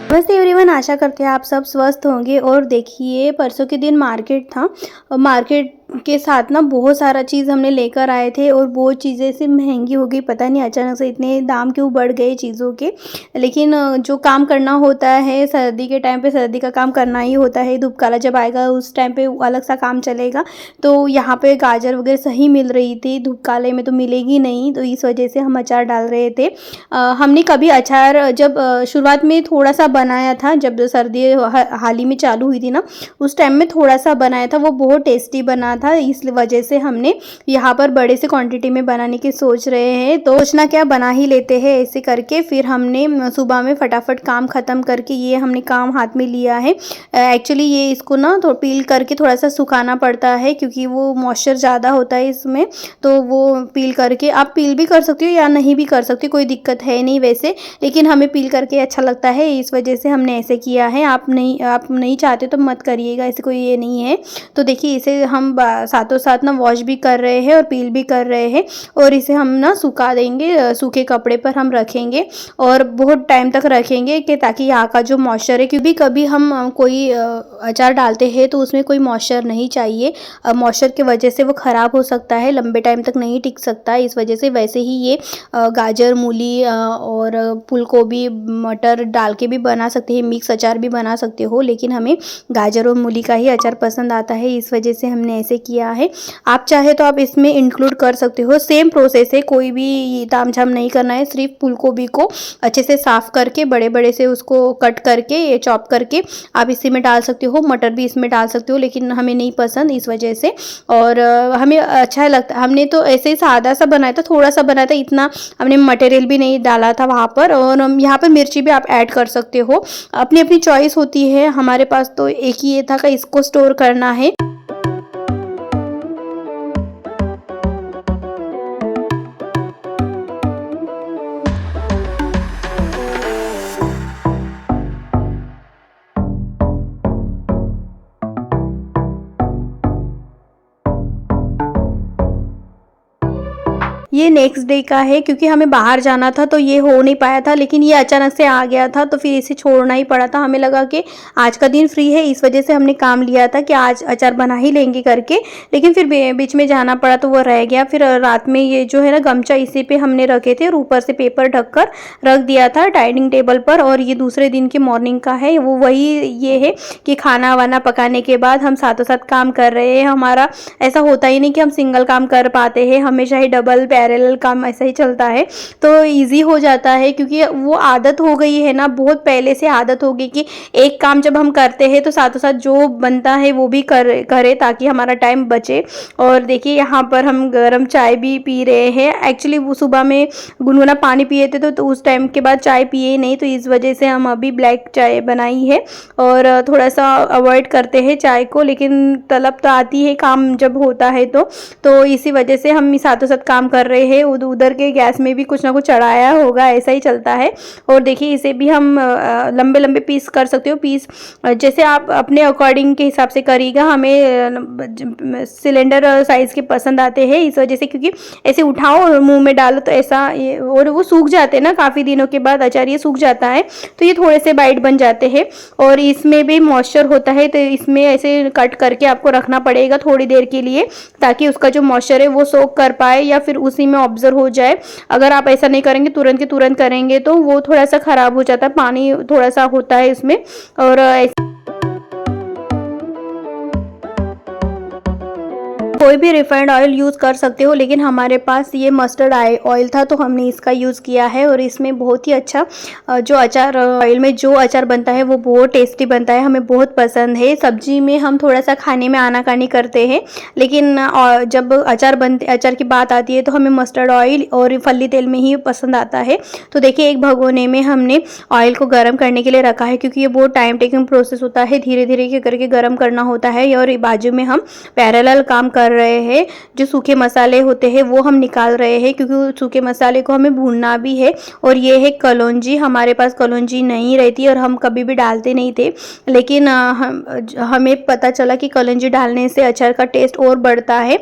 नमस्ते एवरीवन, आशा करते हैं आप सब स्वस्थ होंगे। और देखिए, परसों के दिन मार्केट था और मार्केट के साथ ना बहुत सारा चीज़ हमने लेकर आए थे और वो चीज़ें ऐसे महंगी हो गई, पता नहीं अचानक से इतने दाम क्यों बढ़ गए चीज़ों के। लेकिन जो काम करना होता है सर्दी के टाइम पे, सर्दी का काम करना ही होता है। धूप काला जब आएगा उस टाइम पे अलग सा काम चलेगा। तो यहाँ पे गाजर वगैरह सही मिल रही थी, धूप काले में तो मिलेगी नहीं, तो इस वजह से हम अचार डाल रहे थे। हमने कभी अचार जब शुरुआत में थोड़ा सा बनाया था, जब सर्दी हाल ही में चालू हुई थी ना, उस टाइम में थोड़ा सा बनाया था, वो बहुत टेस्टी बना था। इस वजह से हमने यहाँ पर बड़े से क्वांटिटी में बनाने की सोच रहे हैं। तो सोचना क्या, बना ही लेते हैं ऐसे करके। फिर हमने सुबह में फटाफट काम ख़त्म करके ये हमने काम हाथ में लिया है। एक्चुअली ये इसको ना तो पील करके थोड़ा सा सुखाना पड़ता है, क्योंकि वो मॉइस्चर ज़्यादा होता है इसमें। तो वो पील करके आप पील भी कर सकते हो या नहीं भी कर सकते, कोई दिक्कत है नहीं वैसे, लेकिन हमें पील करके अच्छा लगता है, इस वजह से हमने ऐसे किया है। आप नहीं चाहते तो मत करिएगा, ऐसे कोई ये नहीं है। तो देखिए, इसे हम साथों साथ ना वॉश भी कर रहे हैं और पील भी कर रहे हैं, और इसे हम ना सुखा देंगे, सूखे कपड़े पर हम रखेंगे और बहुत टाइम तक रखेंगे कि ताकि यहाँ का जो मॉइस्चर है, क्योंकि कभी हम कोई अचार डालते हैं तो उसमें कोई मॉइस्चर नहीं चाहिए। मॉइस्चर की वजह से वो ख़राब हो सकता है, लंबे टाइम तक नहीं टिक सकता। इस वजह से वैसे ही ये गाजर, मूली और फूल गोभी, मटर डाल के भी बना सकते हैं, मिक्स अचार भी बना सकते हो, लेकिन हमें गाजर और मूली का ही अचार पसंद आता है, इस वजह से हमने ऐसे किया है। आप चाहे तो आप इसमें इंक्लूड कर सकते हो, सेम प्रोसेस है, कोई भी तामझाम नहीं करना है। सिर्फ फूल गोभी को अच्छे से साफ़ करके बड़े बड़े से उसको कट करके, ये चॉप करके आप इसी में डाल सकते हो। मटर भी इसमें डाल सकते हो, लेकिन हमें नहीं पसंद इस वजह से। और हमें अच्छा लगता, हमने तो ऐसे ही सादा सा बनाया था, थोड़ा सा बनाया था, इतना हमने मटेरियल भी नहीं डाला था वहाँ पर। और यहाँ पर मिर्ची भी आप ऐड कर सकते हो, अपनी अपनी चॉइस होती है। हमारे पास तो एक ही ये था कि इसको स्टोर करना है। ये नेक्स्ट डे का है, क्योंकि हमें बाहर जाना था तो ये हो नहीं पाया था, लेकिन ये अचानक से आ गया था तो फिर इसे छोड़ना ही पड़ा था। हमें लगा कि आज का दिन फ्री है, इस वजह से हमने काम लिया था कि आज अचार बना ही लेंगे करके, लेकिन फिर बीच में जाना पड़ा तो वो रह गया। फिर रात में ये जो है ना गमछा, इसी पे हमने रखे थे और ऊपर से पेपर ढककर रख दिया था डाइनिंग टेबल पर। और ये दूसरे दिन की मॉर्निंग का है, वो वही ये है कि खाना वाना पकाने के बाद हम साथों साथ काम कर रहे हैं। हमारा ऐसा होता ही नहीं कि हम सिंगल काम कर पाते हैं, हमेशा ही डबल पैरेलल काम ऐसा ही चलता है, तो इजी हो जाता है, क्योंकि वो आदत हो गई है ना, बहुत पहले से आदत हो गई कि एक काम जब हम करते हैं तो साथों साथ जो बनता है वो भी करें ताकि हमारा टाइम बचे। और देखिए, यहाँ पर हम गर्म चाय भी पी रहे हैं। एक्चुअली वो सुबह में गुनगुना पानी पिए थे तो उस टाइम के बाद चाय पिए नहीं, तो इस वजह से हम अभी ब्लैक चाय बनाई है और थोड़ा सा अवॉइड करते हैं चाय को, लेकिन तलब तो आती है काम जब होता है तो इसी वजह से हम साथों साथ काम कर रहे हैं। उधर के गैस में भी कुछ ना कुछ चढ़ाया होगा, ऐसा ही चलता है। और देखिए, इसे भी हम लंबे लंबे पीस कर सकते हो, पीस जैसे आप अपने अकॉर्डिंग के हिसाब से करिएगा। हमें सिलेंडर साइज़ के पसंद आते हैं, इस वजह से, क्योंकि ऐसे उठाओ और मुंह में डालो तो ऐसा और वो सूख जाते हैं ना, काफ़ी दिनों के बाद अचार ये सूख जाता है, तो ये थोड़े से बाइट बन जाते हैं। और इसमें भी मॉइस्चर होता है, तो इसमें ऐसे कट करके आपको रखना पड़ेगा थोड़ी देर के लिए, ताकि उसका जो मॉइस्चर है वो सोक कर पाए या फिर उसी में ऑब्जर्व हो जाए। अगर आप ऐसा नहीं करेंगे, तुरंत के तुरंत करेंगे, तो वो थोड़ा सा ख़राब हो जाता है, पानी थोड़ा सा होता है इसमें। और कोई भी रिफाइंड ऑयल यूज़ कर सकते हो, लेकिन हमारे पास ये मस्टर्ड ऑयल था तो हमने इसका यूज़ किया है। और इसमें बहुत ही अच्छा जो अचार, ऑयल में जो अचार बनता है वो बहुत टेस्टी बनता है, हमें बहुत पसंद है। सब्जी में हम थोड़ा सा खाने में आनाकानी करते हैं, लेकिन जब अचार की बात आती है तो हमें मस्टर्ड ऑयल और फली तेल में ही पसंद आता है। तो देखिए, एक भगोने में हमने ऑयल को गर्म करने के लिए रखा है, क्योंकि ये बहुत टाइम टेकिंग प्रोसेस होता है, धीरे धीरे करके गर्म करना होता है। और बाजू में हम पैरेलल काम कर रहे हैं। जो सूखे मसाले होते हैं वो हम निकाल रहे हैं, क्योंकि सूखे मसाले को हमें भूनना भी है। और ये है कलौंजी, हमारे पास कलौंजी नहीं रहती और हम कभी भी डालते नहीं थे, लेकिन हमें पता चला कि कलौंजी डालने से अचार का टेस्ट और बढ़ता है।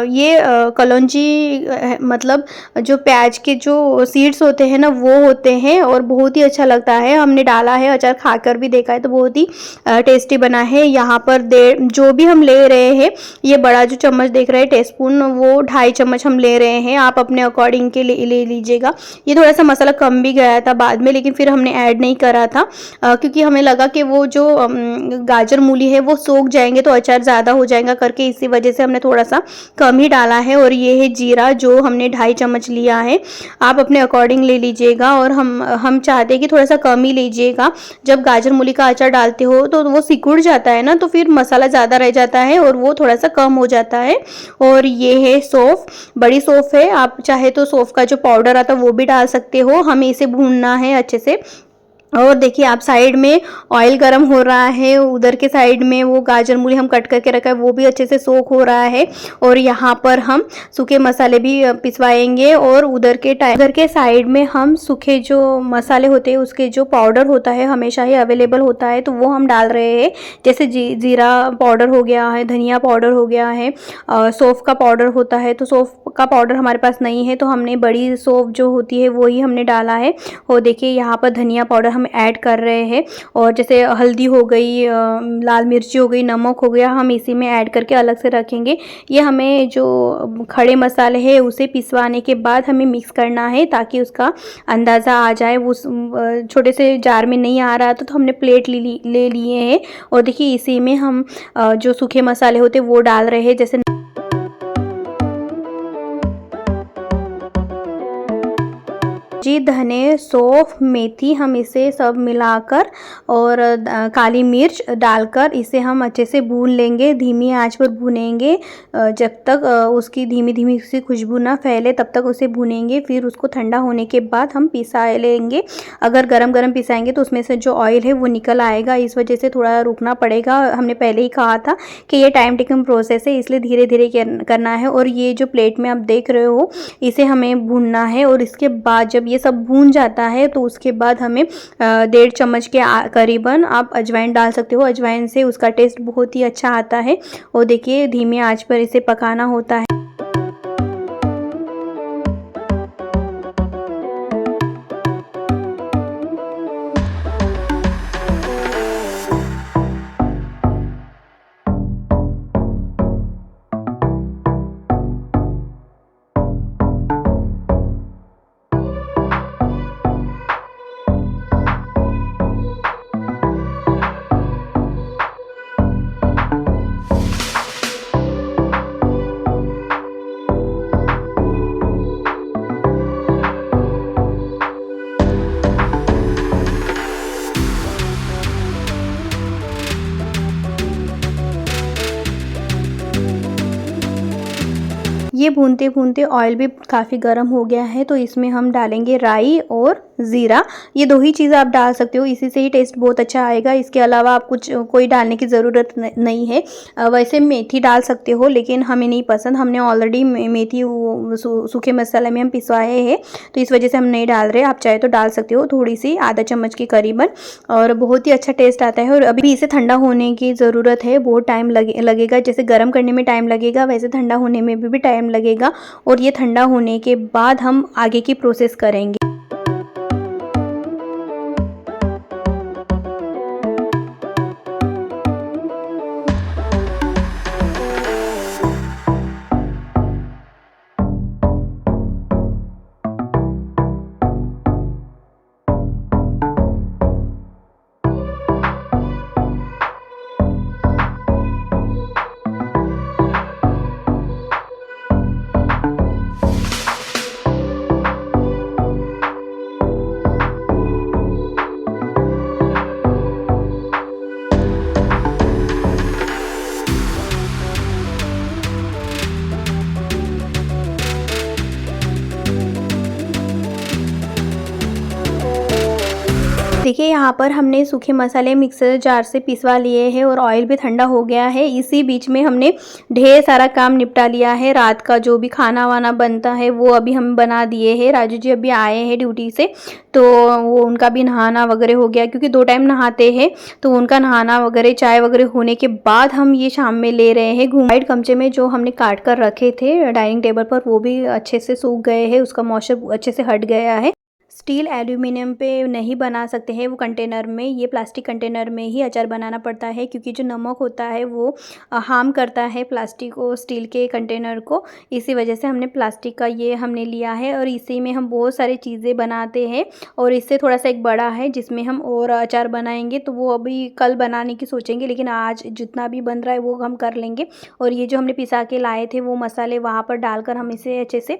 ये कलौंजी मतलब जो प्याज के जो सीड्स होते हैं ना वो होते हैं और बहुत ही अच्छा लगता है। हमने डाला है, अचार खाकर भी देखा है तो बहुत ही टेस्टी बना है। यहाँ पर जो भी हम ले रहे हैं, ये बड़ा जो चम्मच देख रहे हैं टेस्पून, वो 2.5 चम्मच हम ले रहे हैं। आप अपने अकॉर्डिंग के ले लीजिएगा। ये थोड़ा सा मसाला कम भी गया था बाद में, लेकिन फिर हमने ऐड नहीं करा था क्योंकि हमें लगा कि वो जो गाजर मूली है वो सूख जाएंगे तो अचार ज़्यादा हो जाएगा करके, इसी वजह से हमने थोड़ा सा कम ही डाला है। और ये है जीरा जो हमने 2.5 चम्मच लिया है, आप अपने अकॉर्डिंग ले लीजिएगा। और हम चाहते हैं कि थोड़ा सा कम ही लीजिएगा। जब गाजर मूली का अचार डालते हो तो वो सिकुड़ जाता है ना, तो फिर मसाला ज़्यादा रह जाता है और वो थोड़ा सा कम हो जाता है। और ये है सौंफ, बड़ी सौंफ है, आप चाहे तो सौंफ का जो पाउडर आता है वो भी डाल सकते हो। हमें इसे भूनना है अच्छे से। और देखिए आप साइड में ऑयल गरम हो रहा है, उधर के साइड में वो गाजर मूली हम कट करके रखा है वो भी अच्छे से सोख हो रहा है। और यहाँ पर हम सूखे मसाले भी पिसवाएंगे और उधर के साइड में हम सूखे जो मसाले होते हैं उसके जो पाउडर होता है हमेशा ही अवेलेबल होता है, तो वो हम डाल रहे हैं। जैसे जीरा पाउडर हो गया है, धनिया पाउडर हो गया है, सौंफ का पाउडर होता है। तो सौंफ का पाउडर हमारे पास नहीं है तो हमने बड़ी सौंफ जो होती है वो ही हमने डाला है। और देखिए यहाँ पर धनिया पाउडर हम ऐड कर रहे हैं। और जैसे हल्दी हो गई, लाल मिर्ची हो गई, नमक हो गया, हम इसी में ऐड करके अलग से रखेंगे। ये हमें जो खड़े मसाले हैं उसे पिसवाने के बाद हमें मिक्स करना है ताकि उसका अंदाज़ा आ जाए। वो छोटे से जार में नहीं आ रहा तो हमने प्लेट ले लिए हैं। और देखिए इसी में हम जो सूखे मसाले होते वो डाल रहे हैं, जैसे जी धने, सौंफ, मेथी, हम इसे सब मिलाकर और काली मिर्च डालकर इसे हम अच्छे से भून लेंगे। धीमी आंच पर भूनेंगे जब तक उसकी धीमी धीमी सी खुशबू ना फैले तब तक उसे भूनेंगे। फिर उसको ठंडा होने के बाद हम पिसा लेंगे। अगर गरम गरम पिसाएंगे तो उसमें से जो ऑयल है वो निकल आएगा, इस वजह से थोड़ा रुकना पड़ेगा। हमने पहले ही कहा था कि ये टाइम टेकिंग प्रोसेस है, इसलिए धीरे धीरे करना है। और ये जो प्लेट में आप देख रहे हो इसे हमें भूनना है। और इसके बाद जब ये सब भून जाता है तो उसके बाद हमें 1.5 चम्मच के करीबन आप अजवाइन डाल सकते हो। अजवाइन से उसका टेस्ट बहुत ही अच्छा आता है। और देखिए धीमी आंच पर इसे पकाना होता है। ये भूनते भूनते ऑयल भी काफ़ी गर्म हो गया है, तो इसमें हम डालेंगे राई और ज़ीरा। ये 2 ही चीज़ें आप डाल सकते हो, इसी से ही टेस्ट बहुत अच्छा आएगा। इसके अलावा आप कोई डालने की ज़रूरत नहीं है। वैसे मेथी डाल सकते हो लेकिन हमें नहीं पसंद, हमने ऑलरेडी मेथी सूखे मसाले में हम पिसवाए हैं तो इस वजह से हम नहीं डाल रहे। आप चाहे तो डाल सकते हो थोड़ी सी, आधा चम्मच के करीबन, और बहुत ही अच्छा टेस्ट आता है। और अभी इसे ठंडा होने की ज़रूरत है, बहुत टाइम लगेगा। जैसे गर्म करने में टाइम लगेगा वैसे ठंडा होने में भी टाइम लगेगा। और ये ठंडा होने के बाद हम आगे की प्रोसेस करेंगे। देखिए यहाँ पर हमने सूखे मसाले मिक्सर जार से पिसवा लिए हैं और ऑयल भी ठंडा हो गया है। इसी बीच में हमने ढेर सारा काम निपटा लिया है। रात का जो भी खाना वाना बनता है वो अभी हम बना दिए हैं। राजू जी अभी आए हैं ड्यूटी से, तो वो उनका भी नहाना वगैरह हो गया, क्योंकि 2 टाइम नहाते हैं। तो उनका नहाना वगैरह चाय वगैरह होने के बाद हम ये शाम में ले रहे हैं घूम। वाइट गमचे में जो हमने काट कर रखे थे डाइनिंग टेबल पर वो भी अच्छे से सूख गए हैं, उसका मॉइस्चर अच्छे से हट गया है। स्टील एल्यूमिनियम पे नहीं बना सकते हैं वो कंटेनर में, ये प्लास्टिक कंटेनर में ही अचार बनाना पड़ता है, क्योंकि जो नमक होता है वो हार्म करता है प्लास्टिक और स्टील के कंटेनर को। इसी वजह से हमने प्लास्टिक का ये हमने लिया है और इसी में हम बहुत सारी चीज़ें बनाते हैं। और इससे थोड़ा सा एक बड़ा है जिसमें हम और अचार बनाएंगे, तो वो अभी कल बनाने की सोचेंगे, लेकिन आज जितना भी बन रहा है वो हम कर लेंगे। और ये जो हमने पिसा के लाए थे वो मसाले वहाँ पर डालकर हम इसे अच्छे से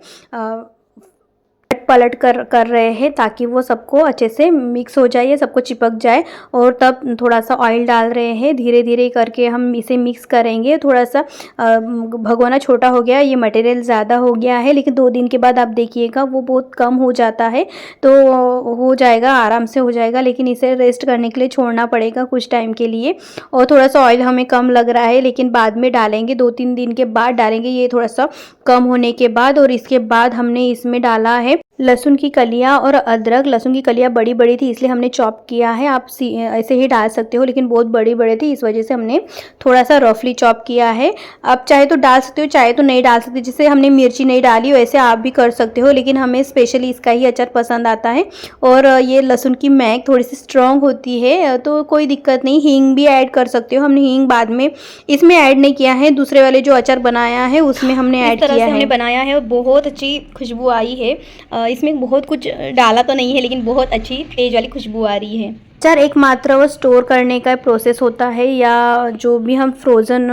पलट कर रहे हैं, ताकि वो सबको अच्छे से मिक्स हो जाए, सबको चिपक जाए। और तब थोड़ा सा ऑयल डाल रहे हैं, धीरे धीरे करके हम इसे मिक्स करेंगे। थोड़ा सा भगोना छोटा हो गया, ये मटेरियल ज़्यादा हो गया है, लेकिन 2 दिन के बाद आप देखिएगा वो बहुत कम हो जाता है, तो हो जाएगा, आराम से हो जाएगा। लेकिन इसे रेस्ट करने के लिए छोड़ना पड़ेगा कुछ टाइम के लिए। और थोड़ा सा ऑयल हमें कम लग रहा है, लेकिन बाद में डालेंगे, 2-3 दिन के बाद डालेंगे ये थोड़ा सा कम होने के बाद। और इसके बाद हमने इसमें डाला है लहसुन की कलियां और अदरक। लहसुन की कलियां बड़ी बड़ी थी इसलिए हमने चॉप किया है, आप ऐसे ही डाल सकते हो, लेकिन बहुत बड़ी बड़ी थी इस वजह से हमने थोड़ा सा रफली चॉप किया है। आप चाहे तो डाल सकते हो, चाहे तो नहीं डाल सकते। जैसे हमने मिर्ची नहीं डाली वैसे आप भी कर सकते हो, लेकिन हमें स्पेशली इसका ही अचार पसंद आता है। और ये लहसुन की महक थोड़ी सी स्ट्रॉन्ग होती है, तो कोई दिक्कत नहीं, हींग भी ऐड कर सकते हो। हमने हींग बाद में इसमें ऐड नहीं किया है, दूसरे वाले जो अचार बनाया है उसमें हमने ऐड किया है। हमने बनाया है और बहुत अच्छी खुशबू आई है। इसमें बहुत कुछ डाला तो नहीं है, लेकिन बहुत अच्छी तेज वाली खुशबू आ रही है। अचार एकमात्र वो स्टोर करने का प्रोसेस होता है, या जो भी हम फ्रोज़न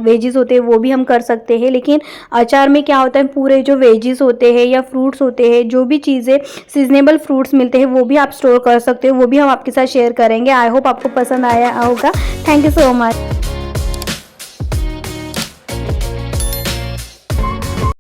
वेजिस होते हैं वो भी हम कर सकते हैं। लेकिन अचार में क्या होता है, पूरे जो वेजिस होते हैं या फ्रूट्स होते हैं, जो भी चीज़ें सीजनेबल फ्रूट्स मिलते हैं वो भी आप स्टोर कर सकते हो, वो भी हम आपके साथ शेयर करेंगे। आई होप आपको पसंद आया होगा। Thank you so much.